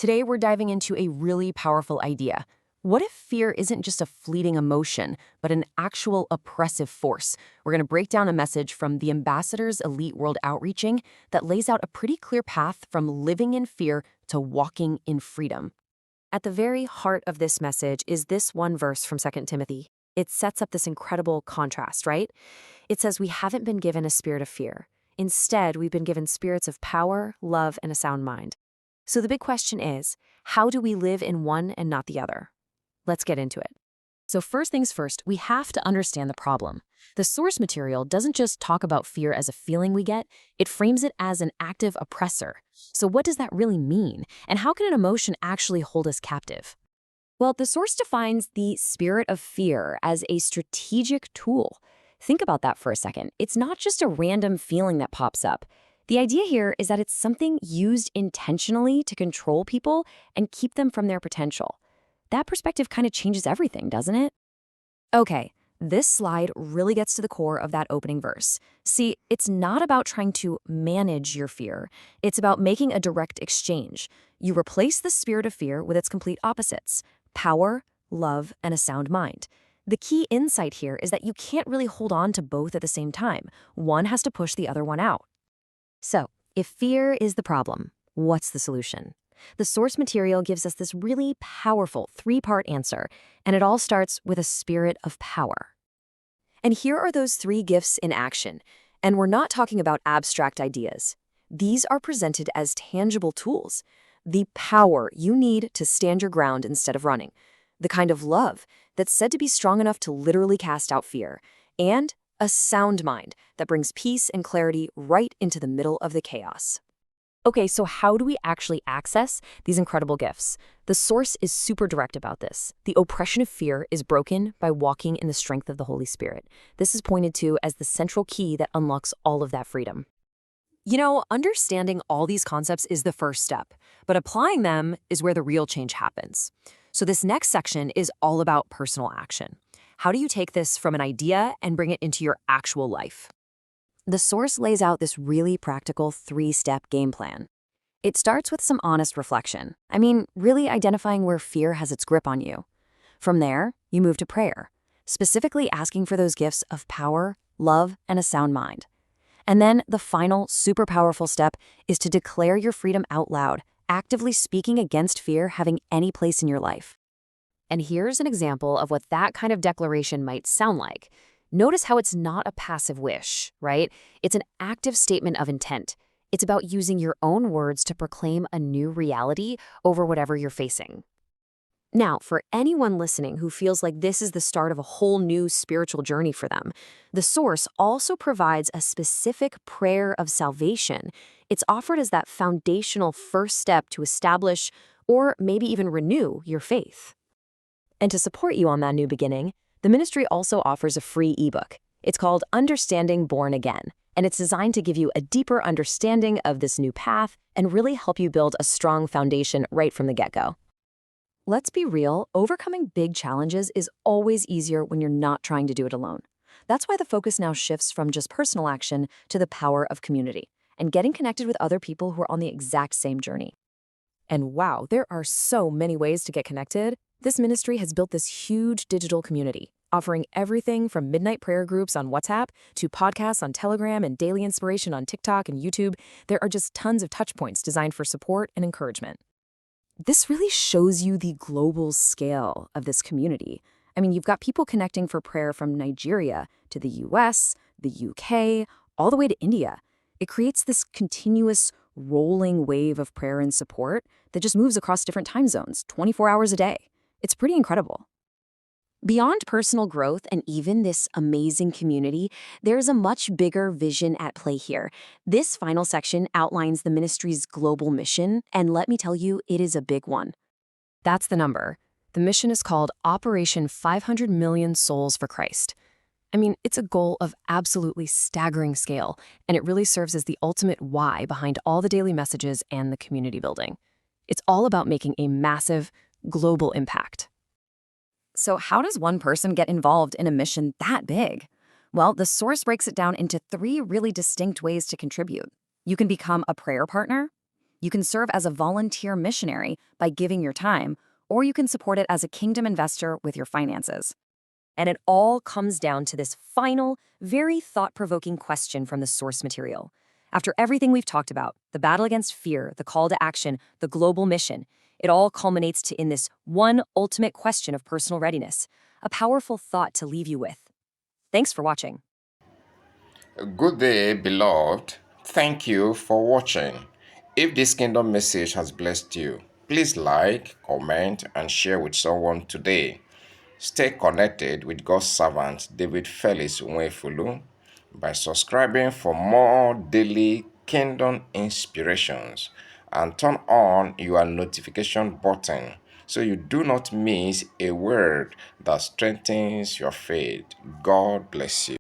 Today, we're diving into a really powerful idea. What if fear isn't just a fleeting emotion, but an actual oppressive force? We're going to break down a message from the Ambassador's Elite World Outreaching that lays out a pretty clear path from living in fear to walking in freedom. At the very heart of this message is this one verse from Second Timothy. It sets up this incredible contrast, right? It says we haven't been given a spirit of fear. Instead, we've been given spirits of power, love, and a sound mind. So the big question is, how do we live in one and not the other? Let's get into it. So first things first, we have to understand the problem. The source material doesn't just talk about fear as a feeling we get, it frames it as an active oppressor. So what does that really mean? And how can an emotion actually hold us captive? Well, the source defines the spirit of fear as a strategic tool. Think about that for a second. It's not just a random feeling that pops up. The idea here is that it's something used intentionally to control people and keep them from their potential. That perspective kind of changes everything, doesn't it? Okay, this slide really gets to the core of that opening verse. See, it's not about trying to manage your fear. It's about making a direct exchange. You replace the spirit of fear with its complete opposites: power, love, and a sound mind. The key insight here is that you can't really hold on to both at the same time. One has to push the other one out. So, if fear is the problem, what's the solution? The source material gives us this really powerful three-part answer, and it all starts with a spirit of power. And here are those three gifts in action. And we're not talking about abstract ideas. These are presented as tangible tools. The power you need to stand your ground instead of running. The kind of love that's said to be strong enough to literally cast out fear. And a sound mind that brings peace and clarity right into the middle of the chaos. Okay, so how do we actually access these incredible gifts? The source is super direct about this. The oppression of fear is broken by walking in the strength of the Holy Spirit. This is pointed to as the central key that unlocks all of that freedom. You know, understanding all these concepts is the first step, but applying them is where the real change happens. So this next section is all about personal action. How do you take this from an idea and bring it into your actual life? The source lays out this really practical three-step game plan. It starts with some honest reflection. Really identifying where fear has its grip on you. From there, you move to prayer, specifically asking for those gifts of power, love, and a sound mind. And then the final, super powerful step is to declare your freedom out loud, actively speaking against fear having any place in your life. And here's an example of what that kind of declaration might sound like. Notice how it's not a passive wish, right? It's an active statement of intent. It's about using your own words to proclaim a new reality over whatever you're facing. Now, for anyone listening who feels like this is the start of a whole new spiritual journey for them, the source also provides a specific prayer of salvation. It's offered as that foundational first step to establish or maybe even renew your faith. And to support you on that new beginning, the ministry also offers a free ebook. It's called Understanding Born Again, and it's designed to give you a deeper understanding of this new path and really help you build a strong foundation right from the get-go. Let's be real, overcoming big challenges is always easier when you're not trying to do it alone. That's why the focus now shifts from just personal action to the power of community and getting connected with other people who are on the exact same journey. And wow, there are so many ways to get connected. This ministry has built this huge digital community, offering everything from midnight prayer groups on WhatsApp to podcasts on Telegram and daily inspiration on TikTok and YouTube. There are just tons of touch points designed for support and encouragement. This really shows you the global scale of this community. You've got people connecting for prayer from Nigeria to the US, the UK, all the way to India. It creates this continuous rolling wave of prayer and support that just moves across different time zones, 24 hours a day. It's pretty incredible. Beyond personal growth and even this amazing community, there's a much bigger vision at play here. This final section outlines the ministry's global mission, and let me tell you, it is a big one. That's the number. The mission is called Operation 500 Million Souls for Christ. It's a goal of absolutely staggering scale, and it really serves as the ultimate why behind all the daily messages and the community building. It's all about making a massive, global impact. So how does one person get involved in a mission that big? Well, the source breaks it down into three really distinct ways to contribute. You can become a prayer partner, You can serve as a volunteer missionary by giving your time, or you can support it as a kingdom investor with your finances. And it all comes down to this final, very thought-provoking question from the source material. After everything we've talked about, the battle against fear, the call to action, the global mission, it all culminates in this one ultimate question of personal readiness, a powerful thought to leave you with. Thanks for watching. Good day, beloved. Thank you for watching. If this kingdom message has blessed you, please like, comment, and share with someone today. Stay connected with God's servant David Felix Nwefulu by subscribing for more daily kingdom inspirations and turn on your notification button so you do not miss a word that strengthens your faith. God bless you.